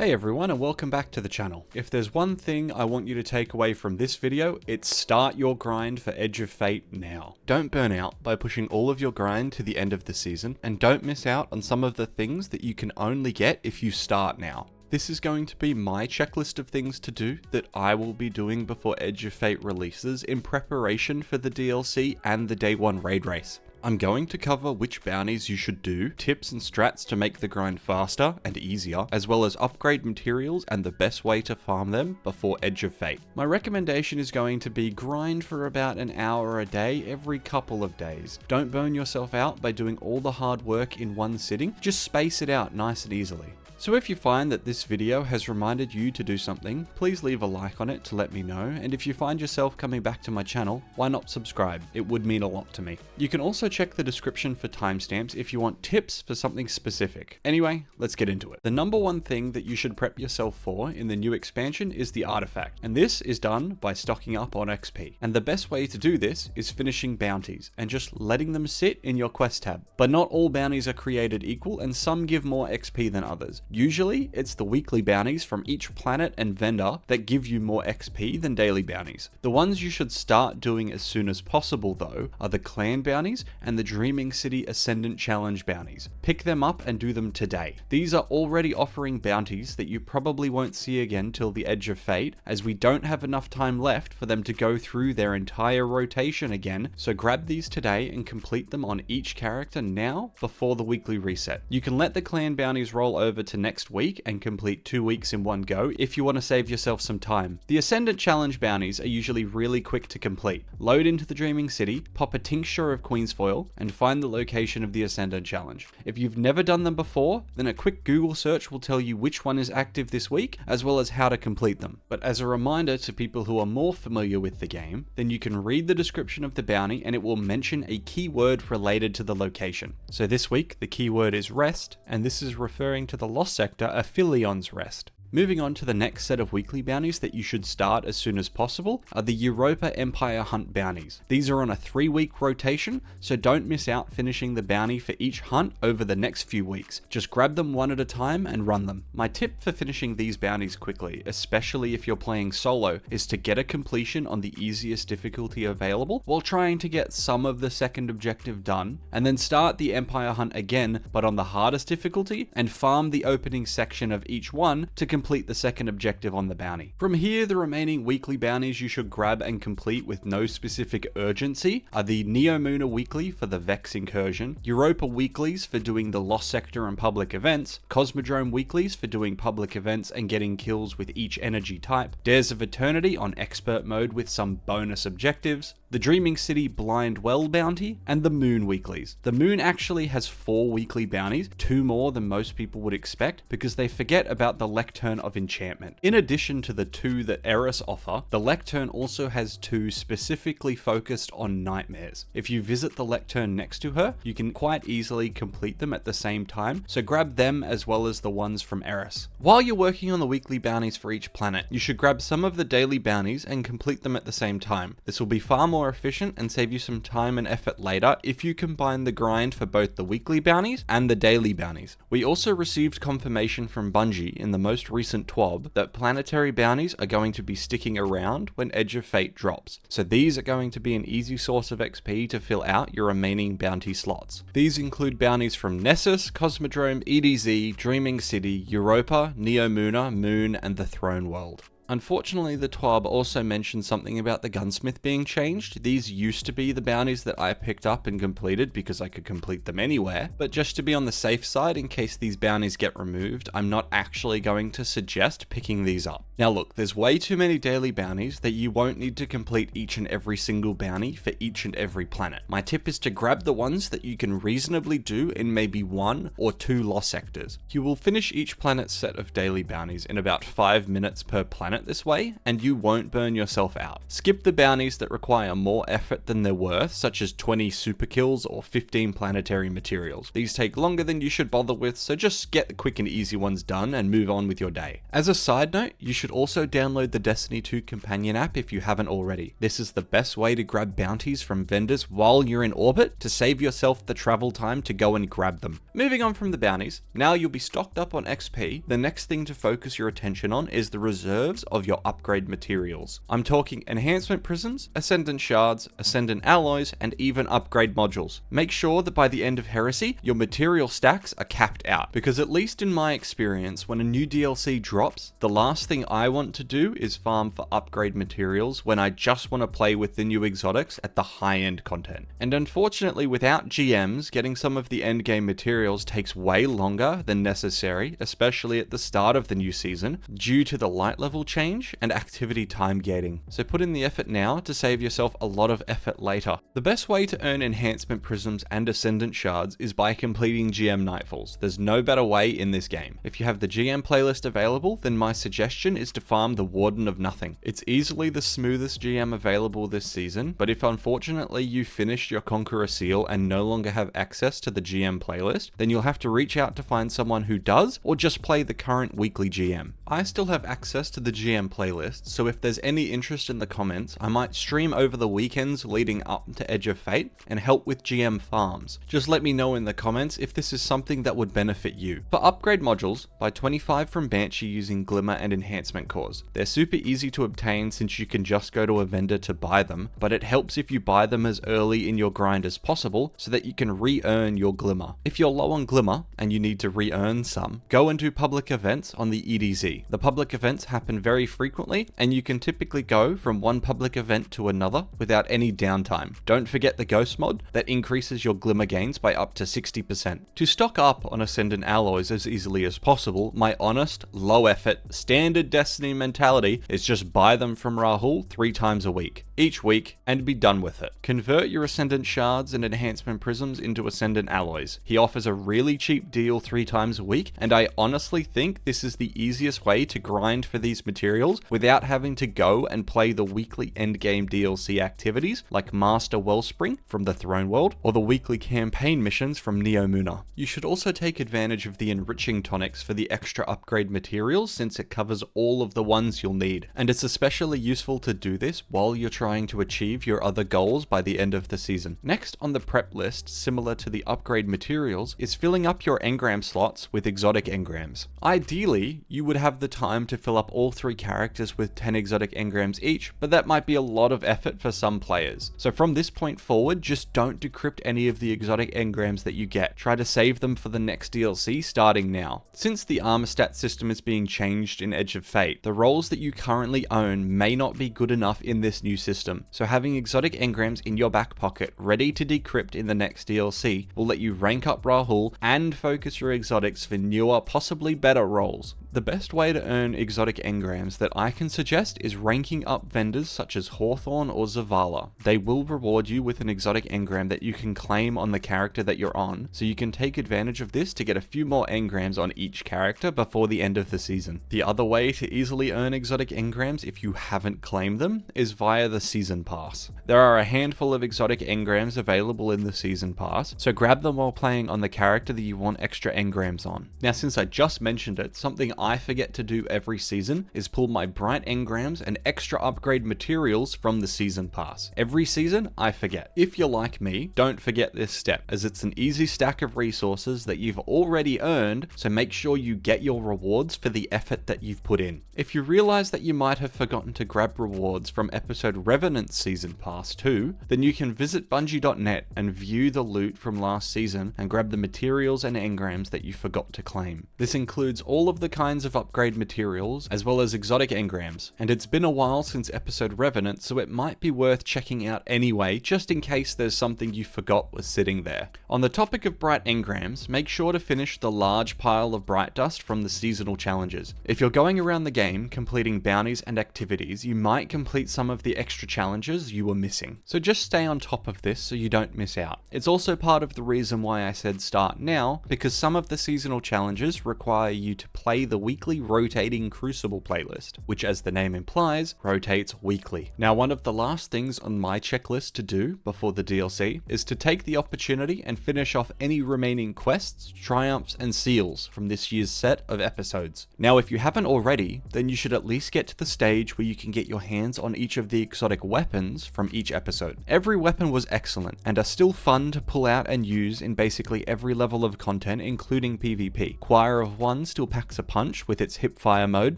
Hey everyone, and welcome back to the channel. If there's one thing I want you to take away from this video, it's start your grind for Edge of Fate now. Don't burn out by pushing all of your grind to the end of the season, and don't miss out on some of the things that you can only get if you start now. This is going to be my checklist of things to do that I will be doing before Edge of Fate releases in preparation for the DLC and the Day 1 raid race. I'm going to cover which bounties you should do, tips and strats to make the grind faster and easier, as well as upgrade materials and the best way to farm them before Edge of Fate. My recommendation is going to be grind for about an hour a day every couple of days. Don't burn yourself out by doing all the hard work in one sitting, just space it out nice and easily. So if you find that this video has reminded you to do something, please leave a like on it to let me know, and if you find yourself coming back to my channel, why not subscribe? It would mean a lot to me. You can also check the description for timestamps if you want tips for something specific. Anyway, let's get into it. The number one thing that you should prep yourself for in the new expansion is the artifact, and this is done by stocking up on XP. And the best way to do this is finishing bounties and just letting them sit in your quest tab. But not all bounties are created equal, and some give more XP than others. Usually, it's the weekly bounties from each planet and vendor that give you more XP than daily bounties. The ones you should start doing as soon as possible though are the clan bounties and the Dreaming City Ascendant Challenge bounties. Pick them up and do them today. These are already offering bounties that you probably won't see again till the Edge of Fate, as we don't have enough time left for them to go through their entire rotation again, so grab these today and complete them on each character now before the weekly reset. You can let the clan bounties roll over to next week and complete 2 weeks in one go if you want to save yourself some time. The Ascendant Challenge bounties are usually really quick to complete. Load into the Dreaming City, pop a tincture of Queensfoil, and find the location of the Ascendant Challenge. If you've never done them before, then a quick Google search will tell you which one is active this week, as well as how to complete them. But as a reminder to people who are more familiar with the game, then you can read the description of the bounty and it will mention a keyword related to the location. So this week, the keyword is rest, and this is referring to the Lost Sector Aphilion's Rest. Moving on to the next set of weekly bounties that you should start as soon as possible are the Europa Empire Hunt bounties. These are on a 3-week rotation, so don't miss out finishing the bounty for each hunt over the next few weeks. Just grab them one at a time and run them. My tip for finishing these bounties quickly, especially if you're playing solo, is to get a completion on the easiest difficulty available while trying to get some of the second objective done, and then start the Empire Hunt again but on the hardest difficulty and farm the opening section of each one to complete the second objective on the bounty. From here, the remaining weekly bounties you should grab and complete with no specific urgency are the Neomuna Weekly for the Vex Incursion, Europa Weeklies for doing the Lost Sector and public events, Cosmodrome Weeklies for doing public events and getting kills with each energy type, Dares of Eternity on expert mode with some bonus objectives, the Dreaming City Blind Well bounty, and the Moon Weeklies. The Moon actually has 4 weekly bounties, 2 more than most people would expect, because they forget about the Lectern of Enchantment. In addition to the 2 that Eris offer, the Lectern also has 2 specifically focused on nightmares. If you visit the Lectern next to her, you can quite easily complete them at the same time, so grab them as well as the ones from Eris. While you're working on the weekly bounties for each planet, you should grab some of the daily bounties and complete them at the same time. This will be far more efficient and save you some time and effort later if you combine the grind for both the weekly bounties and the daily bounties. We also received confirmation from Bungie in the most recent TWAB that planetary bounties are going to be sticking around when Edge of Fate drops, so these are going to be an easy source of XP to fill out your remaining bounty slots. These include bounties from Nessus, Cosmodrome, EDZ, Dreaming City, Europa, Neomuna, Moon, and the Throne World. Unfortunately, the TWAB also mentioned something about the gunsmith being changed. These used to be the bounties that I picked up and completed because I could complete them anywhere, but just to be on the safe side in case these bounties get removed, I'm not actually going to suggest picking these up. Now look, there's way too many daily bounties that you won't need to complete each and every single bounty for each and every planet. My tip is to grab the ones that you can reasonably do in maybe 1 or 2 lost sectors. You will finish each planet's set of daily bounties in about 5 minutes per planet, it this way, and you won't burn yourself out. Skip the bounties that require more effort than they're worth, such as 20 super kills or 15 planetary materials. These take longer than you should bother with, so just get the quick and easy ones done and move on with your day. As a side note, you should also download the Destiny 2 companion app if you haven't already. This is the best way to grab bounties from vendors while you're in orbit to save yourself the travel time to go and grab them. Moving on from the bounties, now you'll be stocked up on XP, the next thing to focus your attention on is the reserves of your upgrade materials. I'm talking enhancement prisms, ascendant shards, ascendant alloys, and even upgrade modules. Make sure that by the end of Heresy, your material stacks are capped out, because at least in my experience, when a new DLC drops, the last thing I want to do is farm for upgrade materials when I just want to play with the new exotics at the high-end content. And unfortunately, without GMs, getting some of the endgame materials takes way longer than necessary, especially at the start of the new season, due to the light level change and activity time gating. So put in the effort now to save yourself a lot of effort later. The best way to earn enhancement prisms and ascendant shards is by completing GM nightfalls. There's no better way in this game. If you have the GM playlist available, then my suggestion is to farm the Warden of Nothing. It's easily the smoothest GM available this season, but if unfortunately you finished your Conqueror Seal and no longer have access to the GM playlist, then you'll have to reach out to find someone who does, or just play the current weekly GM. I still have access to the GM playlist, so if there's any interest in the comments, I might stream over the weekends leading up to Edge of Fate and help with GM farms. Just let me know in the comments if this is something that would benefit you. For upgrade modules, buy 25 from Banshee using Glimmer and enhancement cores. They're super easy to obtain since you can just go to a vendor to buy them, but it helps if you buy them as early in your grind as possible so that you can re-earn your Glimmer. If you're low on Glimmer and you need to re-earn some, go and do public events on the EDZ. The public events happen very frequently, and you can typically go from one public event to another without any downtime. Don't forget the Ghost mod that increases your Glimmer gains by up to 60%. To stock up on Ascendant alloys as easily as possible, my honest, low effort, standard Destiny mentality is just buy them from Rahul 3 times a week, each week, and be done with it. Convert your Ascendant shards and enhancement prisms into Ascendant alloys. He offers a really cheap deal 3 times a week, and I honestly think this is the easiest way to grind for these materials without having to go and play the weekly endgame DLC activities like Master Wellspring from the Throne World or the weekly campaign missions from Neomuna. You should also take advantage of the enriching tonics for the extra upgrade materials since it covers all of the ones you'll need, and it's especially useful to do this while you're trying to achieve your other goals by the end of the season. Next on the prep list, similar to the upgrade materials, is filling up your engram slots with exotic engrams. Ideally, you would have the time to fill up all 3 characters with 10 exotic engrams each, but that might be a lot of effort for some players. So from this point forward, just don't decrypt any of the exotic engrams that you get. Try to save them for the next DLC starting now. Since the armor stat system is being changed in Edge of Fate, the roles that you currently own may not be good enough in this new system. So having exotic engrams in your back pocket ready to decrypt in the next DLC will let you rank up Rahul and focus your exotics for newer, possibly better roles. The best way to earn exotic engrams that I can suggest is ranking up vendors such as Hawthorne or Zavala. They will reward you with an exotic engram that you can claim on the character that you're on, so you can take advantage of this to get a few more engrams on each character before the end of the season. The other way to easily earn exotic engrams if you haven't claimed them is via the Season Pass. There are a handful of exotic engrams available in the Season Pass, so grab them while playing on the character that you want extra engrams on. Now, since I just mentioned it, something I forget to do every season is pull my bright engrams and extra upgrade materials from the Season Pass. Every season, I forget. If you're like me, don't forget this step, as it's an easy stack of resources that you've already earned, so make sure you get your rewards for the effort that you've put in. If you realize that you might have forgotten to grab rewards from Episode Revenant's Season Pass too, then you can visit Bungie.net and view the loot from last season and grab the materials and engrams that you forgot to claim. This includes all of the kinds of upgrade materials as well as exotic engrams, and it's been a while since Episode Revenant, so it might be worth checking out anyway, just in case there's something you forgot was sitting there. On the topic of bright engrams, make sure to finish the large pile of bright dust from the seasonal challenges. If you're going around the game completing bounties and activities, you might complete some of the extra challenges you were missing. So just stay on top of this so you don't miss out. It's also part of the reason why I said start now, because some of the seasonal challenges require you to play the weekly rotating Crucible playlist, which as the name implies, rotates weekly. Now, one of the last things on my checklist to do before the DLC is to take the opportunity and finish off any remaining quests, triumphs, and seals from this year's set of episodes. Now, if you haven't already, then you should at least get to the stage where you can get your hands on each of the exotic weapons from each episode. Every weapon was excellent and are still fun to pull out and use in basically every level of content, including PvP. Choir of One still packs a punch with its hipfire mode,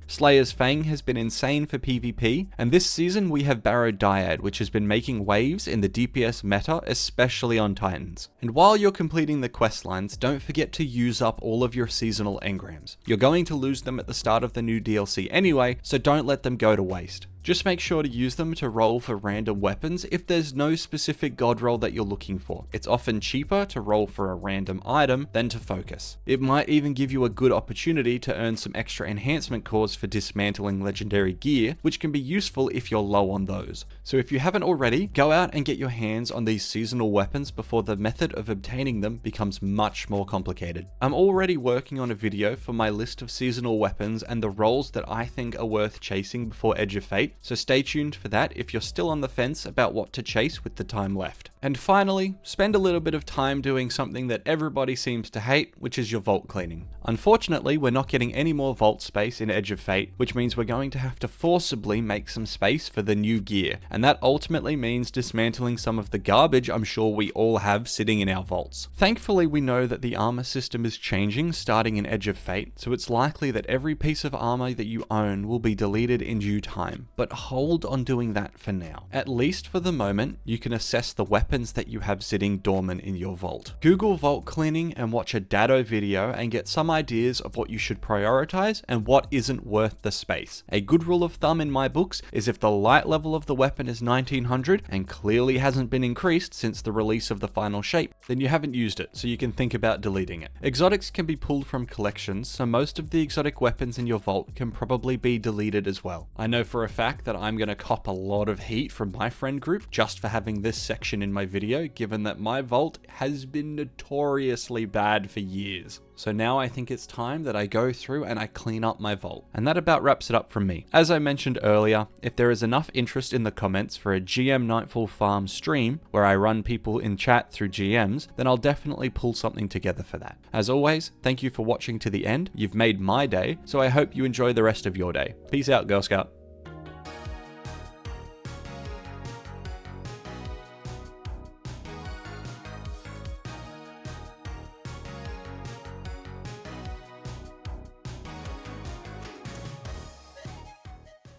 Slayer's Fang has been insane for PvP, and this season we have Barrow Dyad, which has been making waves in the DPS meta, especially on Titans. And while you're completing the quest lines, don't forget to use up all of your seasonal engrams. You're going to lose them at the start of the new DLC anyway, so don't let them go to waste. Just make sure to use them to roll for random weapons if there's no specific god roll that you're looking for. It's often cheaper to roll for a random item than to focus. It might even give you a good opportunity to earn some extra enhancement cores for dismantling legendary gear, which can be useful if you're low on those. So if you haven't already, go out and get your hands on these seasonal weapons before the method of obtaining them becomes much more complicated. I'm already working on a video for my list of seasonal weapons and the rolls that I think are worth chasing before Edge of Fate, so stay tuned for that if you're still on the fence about what to chase with the time left. And finally, spend a little bit of time doing something that everybody seems to hate, which is your vault cleaning. Unfortunately, we're not getting any more vault space in Edge of Fate, which means we're going to have to forcibly make some space for the new gear, and that ultimately means dismantling some of the garbage I'm sure we all have sitting in our vaults. Thankfully, we know that the armor system is changing starting in Edge of Fate, so it's likely that every piece of armor that you own will be deleted in due time, but hold on doing that for now. At least for the moment, you can assess the weapons that you have sitting dormant in your vault. Google vault cleaning and watch a Dado video and get some ideas of what you should prioritize and what isn't worth the space. A good rule of thumb in my books is if the light level of the weapon is 1900 and clearly hasn't been increased since the release of the final shape, then you haven't used it, so you can think about deleting it. Exotics can be pulled from collections, so most of the exotic weapons in your vault can probably be deleted as well. I know for a fact that I'm going to cop a lot of heat from my friend group just for having this section in my video, given that my vault has been notoriously bad for years. So now I think it's time that I go through and I clean up my vault. And that about wraps it up from me. As I mentioned earlier, if there is enough interest in the comments for a GM Nightfall Farm stream, where I run people in chat through GMs, then I'll definitely pull something together for that. As always, thank you for watching to the end. You've made my day, so I hope you enjoy the rest of your day. Peace out, Girl Scout.